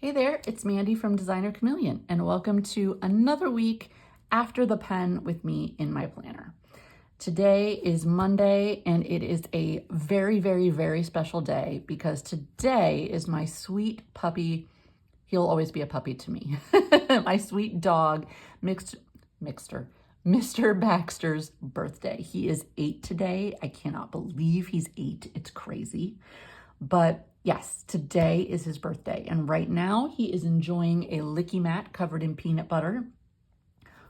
Hey there, it's Mandy from Designer Chameleon, and welcome to another week after the pen with me in my planner. Today is Monday, and it is a very, very, very special day because today is my sweet puppy. He'll always be a puppy to me. My sweet dog, Mr. Baxter's birthday. He is 8 today. I cannot believe he's 8. It's crazy. But yes, today is his birthday. And right now he is enjoying a licky mat covered in peanut butter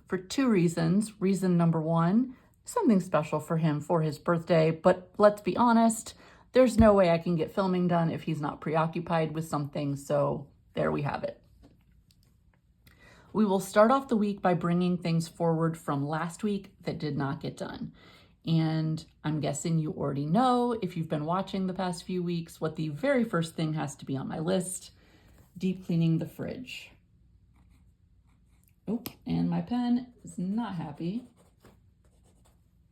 for 2 reasons. Reason number 1, something special for him for his birthday. But let's be honest, there's no way I can get filming done if he's not preoccupied with something. So there we have it. We will start off the week by bringing things forward from last week that did not get done. And I'm guessing you already know, if you've been watching the past few weeks, what the very first thing has to be on my list: deep cleaning the fridge. Oh, and my pen is not happy.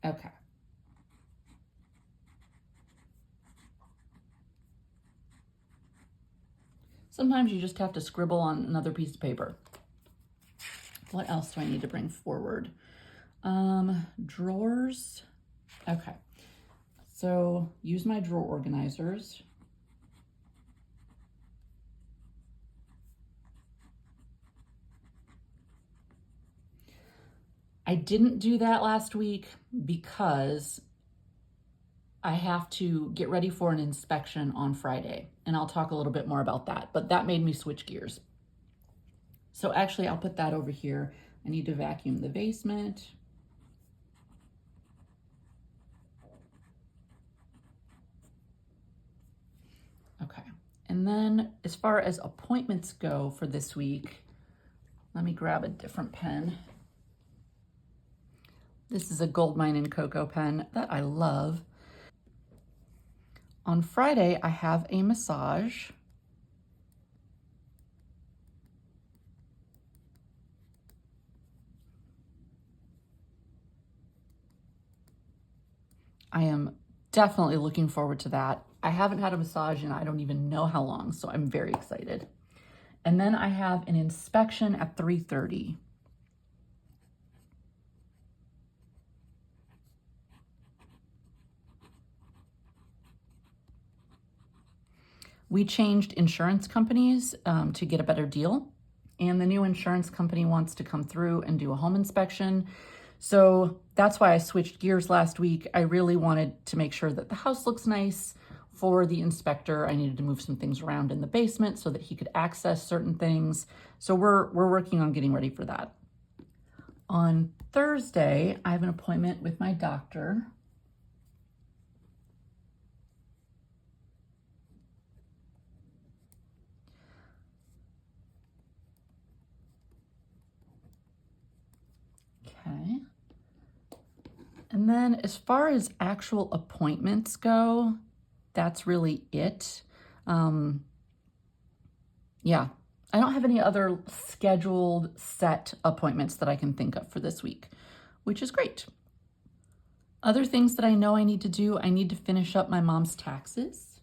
Okay. Sometimes you just have to scribble on another piece of paper. What else do I need to bring forward? Drawers. Okay, so use my drawer organizers. I didn't do that last week because I have to get ready for an inspection on Friday, and I'll talk a little bit more about that, but that made me switch gears. So actually, I'll put that over here. I need to vacuum the basement. Okay, and then as far as appointments go for this week, let me grab a different pen. This is a Goldmine & Cocoa pen that I love. On Friday, I have a massage. I am definitely looking forward to that. I haven't had a massage in I don't even know how long, so I'm very excited. And then I have an inspection at 3:30. We changed insurance companies to get a better deal, and the new insurance company wants to come through and do a home inspection. So that's why I switched gears last week. I really wanted to make sure that the house looks nice for the inspector. I needed to move some things around in the basement so that he could access certain things. So we're working on getting ready for that. On Thursday, I have an appointment with my doctor. Okay. And then as far as actual appointments go, that's really it. Yeah, I don't have any other scheduled set appointments that I can think of for this week, which is great. Other things that I know I need to do, I need to finish up my mom's taxes.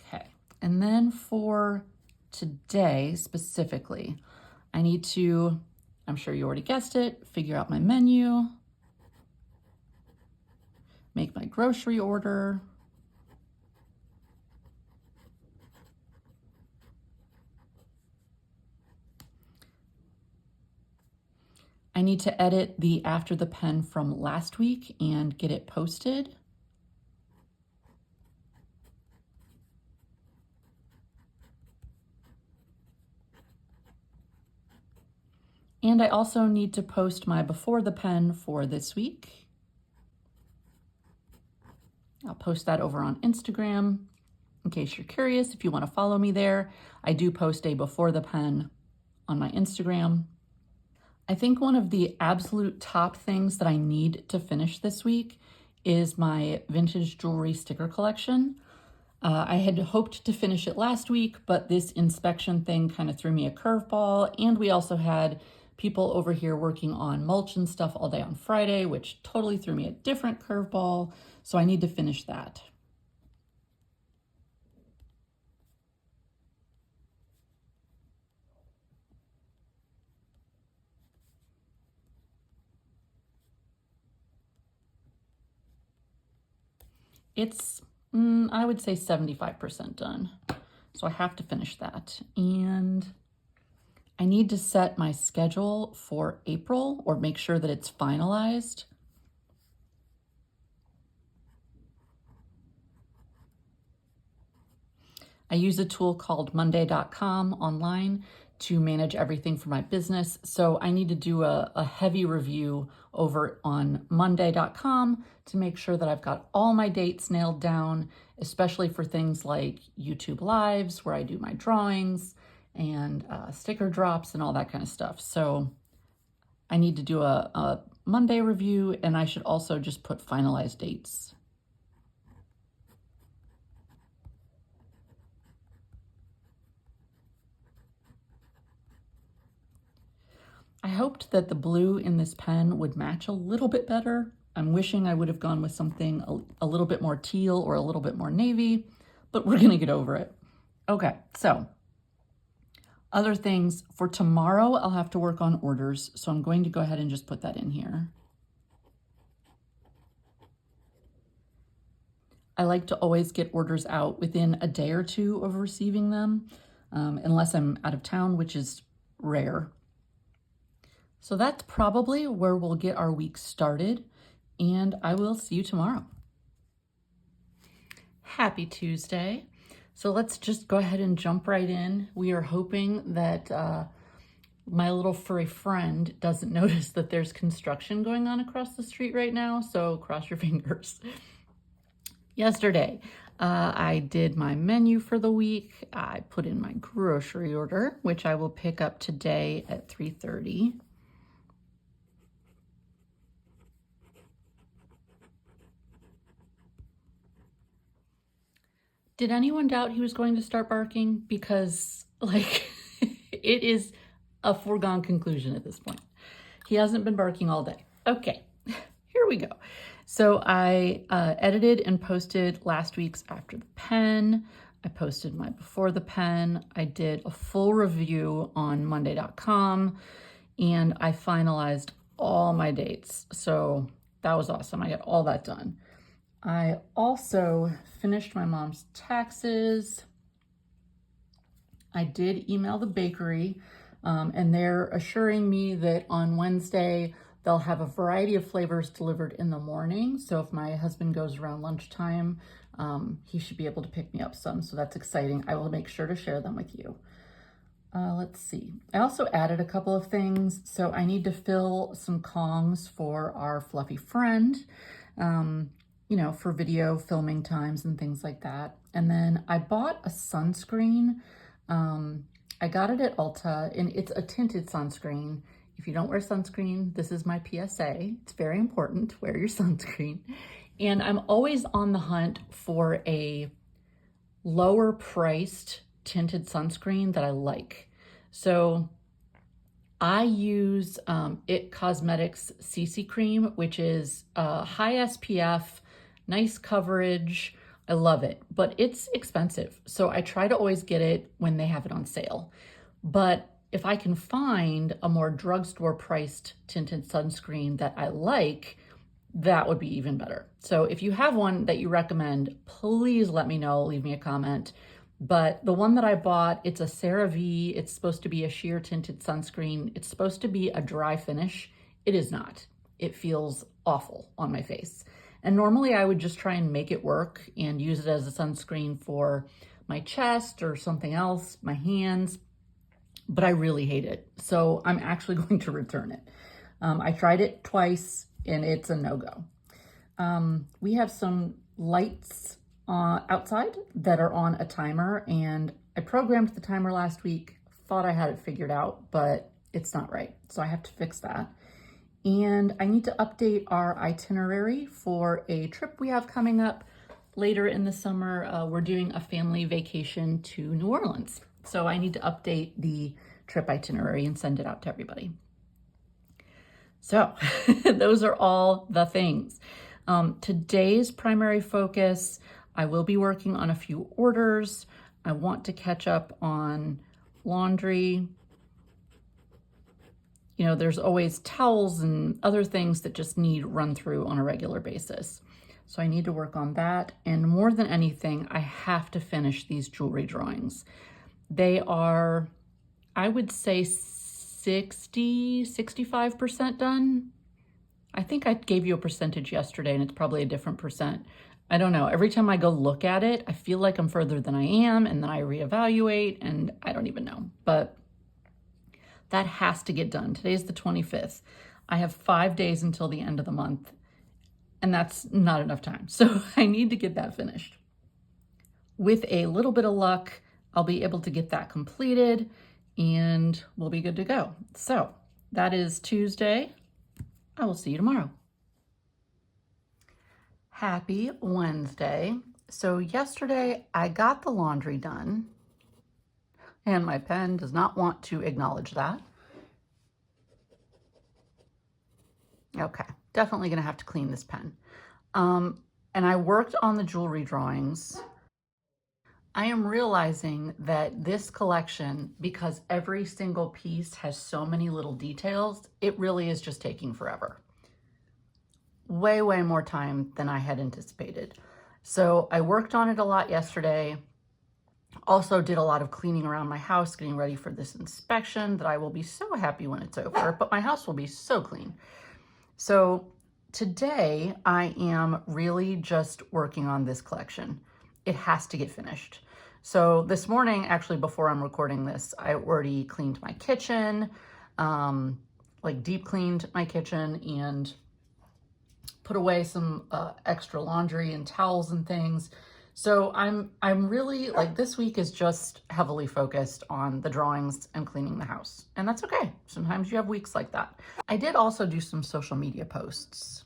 Okay, and then for today specifically, I need to, I'm sure you already guessed it, figure out my menu, make my grocery order, I need to edit the After the Pen from last week and get it posted. And I also need to post my Before the Pen for this week. I'll post that over on Instagram in case you're curious. If you want to follow me there, I do post a Before the Pen on my Instagram. I think one of the absolute top things that I need to finish this week is my vintage jewelry sticker collection. I had hoped to finish it last week, but this inspection thing kind of threw me a curveball, and we also had people over here working on mulch and stuff all day on Friday, which totally threw me a different curveball. So I need to finish that. It's, I would say 75% done. So I have to finish that. And I need to set my schedule for April, or make sure that it's finalized. I use a tool called Monday.com online to manage everything for my business. So I need to do a heavy review over on Monday.com to make sure that I've got all my dates nailed down, especially for things like YouTube Lives, where I do my drawings and sticker drops and all that kind of stuff. So I need to do a Monday review, and I should also just put finalized dates. I hoped that the blue in this pen would match a little bit better. I'm wishing I would have gone with something a little bit more teal or a little bit more navy, but we're gonna get over it. Okay, so other things for tomorrow, I'll have to work on orders. So I'm going to go ahead and just put that in here. I like to always get orders out within a day or two of receiving them, unless I'm out of town, which is rare. So that's probably where we'll get our week started, and I will see you tomorrow. Happy Tuesday. So let's just go ahead and jump right in. We are hoping that my little furry friend doesn't notice that there's construction going on across the street right now, so cross your fingers. Yesterday, I did my menu for the week. I put in my grocery order, which I will pick up today at 3:30. Did anyone doubt he was going to start barking? Because, like, it is a foregone conclusion at this point. He hasn't been barking all day. Okay, here we go. So I edited and posted last week's After the Pen. I posted my Before the Pen. I did a full review on Monday.com, and I finalized all my dates. So that was awesome. I got all that done. I also finished my mom's taxes. I did email the bakery, and they're assuring me that on Wednesday, they'll have a variety of flavors delivered in the morning. So if my husband goes around lunchtime, he should be able to pick me up some. So that's exciting. I will make sure to share them with you. Let's see. I also added a couple of things. So I need to fill some Kongs for our fluffy friend, you know, for video filming times and things like that. And then I bought a sunscreen. I got it at Ulta, and it's a tinted sunscreen. If you don't wear sunscreen, this is my PSA. It's very important, wear your sunscreen. And I'm always on the hunt for a lower priced tinted sunscreen that I like. So I use IT Cosmetics CC Cream, which is high SPF, nice coverage. I love it, but it's expensive. So I try to always get it when they have it on sale. But if I can find a more drugstore priced tinted sunscreen that I like, that would be even better. So if you have one that you recommend, please let me know, leave me a comment. But the one that I bought, it's a CeraVe. It's supposed to be a sheer tinted sunscreen. It's supposed to be a dry finish. It is not. It feels awful on my face. And normally I would just try and make it work and use it as a sunscreen for my chest or something else, my hands, but I really hate it. So I'm actually going to return it. I tried it twice and it's a no-go. We have some lights outside that are on a timer, and I programmed the timer last week, thought I had it figured out, but it's not right. So I have to fix that. And I need to update our itinerary for a trip we have coming up later in the summer. We're doing a family vacation to New Orleans. So I need to update the trip itinerary and send it out to everybody. So those are all the things. Today's primary focus, I will be working on a few orders. I want to catch up on laundry. You know, there's always towels and other things that just need run through on a regular basis. So I need to work on that. And more than anything, I have to finish these jewelry drawings. They are, I would say 65% done. I think I gave you a percentage yesterday and it's probably a different percent. I don't know. Every time I go look at it, I feel like I'm further than I am, and then I reevaluate and I don't even know. But that has to get done. Today's the 25th. I have 5 days until the end of the month, and that's not enough time. So I need to get that finished. With a little bit of luck, I'll be able to get that completed and we'll be good to go. So that is Tuesday. I will see you tomorrow. Happy Wednesday. So yesterday I got the laundry done, and my pen does not want to acknowledge that. Okay, definitely gonna have to clean this pen. And I worked on the jewelry drawings. I am realizing that this collection, because every single piece has so many little details, it really is just taking forever. Way, way more time than I had anticipated. So I worked on it a lot yesterday. Also did a lot of cleaning around my house, getting ready for this inspection that I will be so happy when it's over, but my house will be so clean. So today I am really just working on this collection. It has to get finished. So this morning, actually before I'm recording this, I already cleaned my kitchen, like deep cleaned my kitchen and put away some extra laundry and towels and things. So I'm really, like, this week is just heavily focused on the drawings and cleaning the house. And that's okay. Sometimes you have weeks like that. I did also do some social media posts.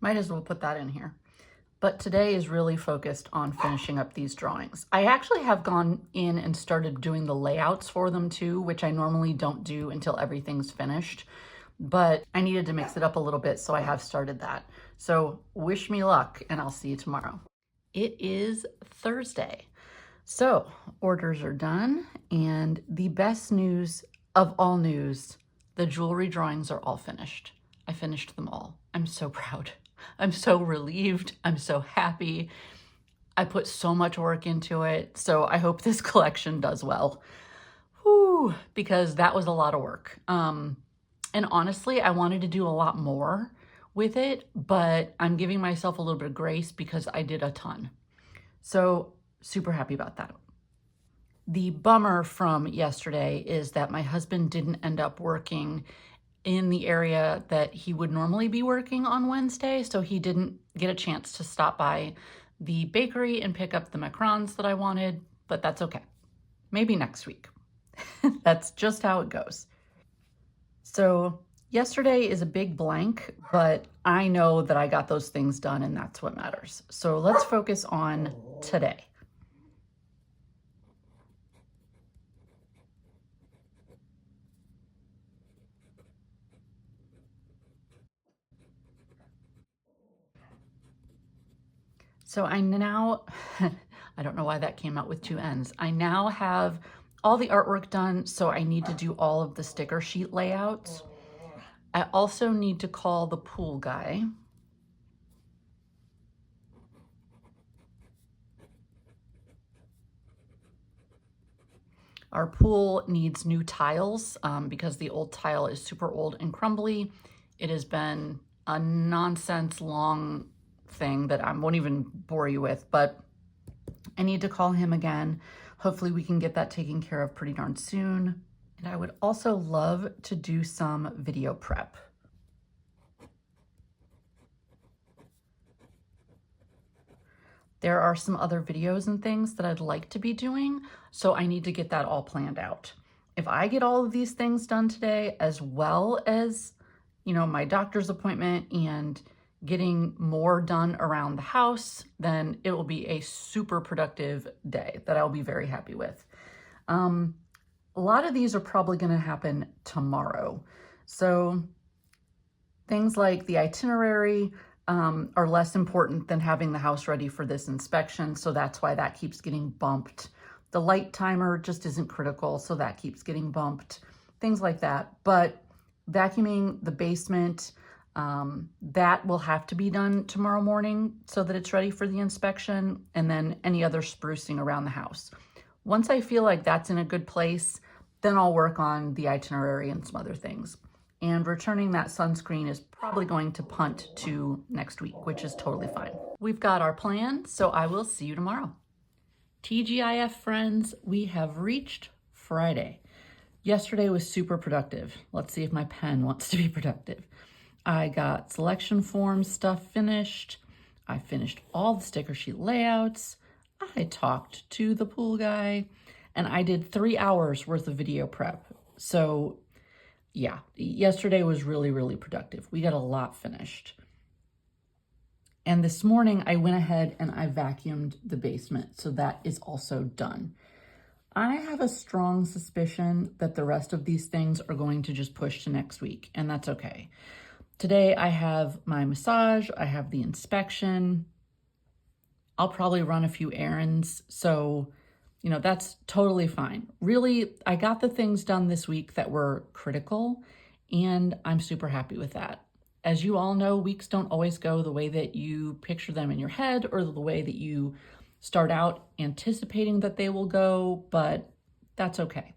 Might as well put that in here. But today is really focused on finishing up these drawings. I actually have gone in and started doing the layouts for them too, which I normally don't do until everything's finished. But I needed to mix it up a little bit, so I have started that. So wish me luck, and I'll see you tomorrow. It is Thursday. So orders are done, and the best news of all news, the jewelry drawings are all finished. I finished them all. I'm so proud. I'm so relieved. I'm so happy. I put so much work into it. So I hope this collection does well. Whew, because that was a lot of work. And honestly, I wanted to do a lot more with it, but I'm giving myself a little bit of grace because I did a ton. So super happy about that. The bummer from yesterday is that my husband didn't end up working in the area that he would normally be working on Wednesday, so he didn't get a chance to stop by the bakery and pick up the macarons that I wanted, but that's okay. Maybe next week. That's just how it goes. So yesterday is a big blank, but I know that I got those things done and that's what matters. So let's focus on today. So I now, I don't know why that came out with two N's. I now have all the artwork done, so I need to do all of the sticker sheet layouts. I also need to call the pool guy. Our pool needs new tiles because the old tile is super old and crumbly. It has been a nonsense long thing that I won't even bore you with, but I need to call him again. Hopefully we can get that taken care of pretty darn soon. And I would also love to do some video prep. There are some other videos and things that I'd like to be doing, so I need to get that all planned out. If I get all of these things done today, as well as, my doctor's appointment and getting more done around the house, then it will be a super productive day that I'll be very happy with. A lot of these are probably going to happen tomorrow. So things like the itinerary are less important than having the house ready for this inspection. So that's why that keeps getting bumped. The light timer just isn't critical, so that keeps getting bumped. Things like that. But vacuuming the basement, that will have to be done tomorrow morning so that it's ready for the inspection, and then any other sprucing around the house. Once I feel like that's in a good place, then I'll work on the itinerary and some other things. And returning that sunscreen is probably going to punt to next week, which is totally fine. We've got our plan, so I will see you tomorrow. TGIF friends, we have reached Friday. Yesterday was super productive. Let's see if my pen wants to be productive. I got selection form stuff finished. I finished all the sticker sheet layouts. I talked to the pool guy, and I did 3 hours worth of video prep. So yeah, yesterday was really, really productive. We got a lot finished. And this morning I went ahead and I vacuumed the basement. So that is also done. I have a strong suspicion that the rest of these things are going to just push to next week, and that's okay. Today I have my massage, I have the inspection. I'll probably run a few errands. So, that's totally fine. Really, I got the things done this week that were critical, and I'm super happy with that. As you all know, weeks don't always go the way that you picture them in your head or the way that you start out anticipating that they will go, but that's okay.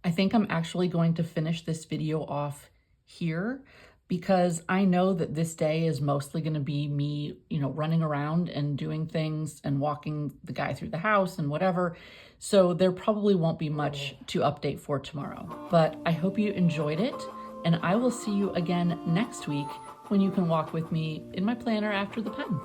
I think I'm actually going to finish this video off here, because I know that this day is mostly going to be me, running around and doing things and walking the guy through the house and whatever. So there probably won't be much to update for tomorrow, but I hope you enjoyed it, and I will see you again next week when you can walk with me in my planner after the pen.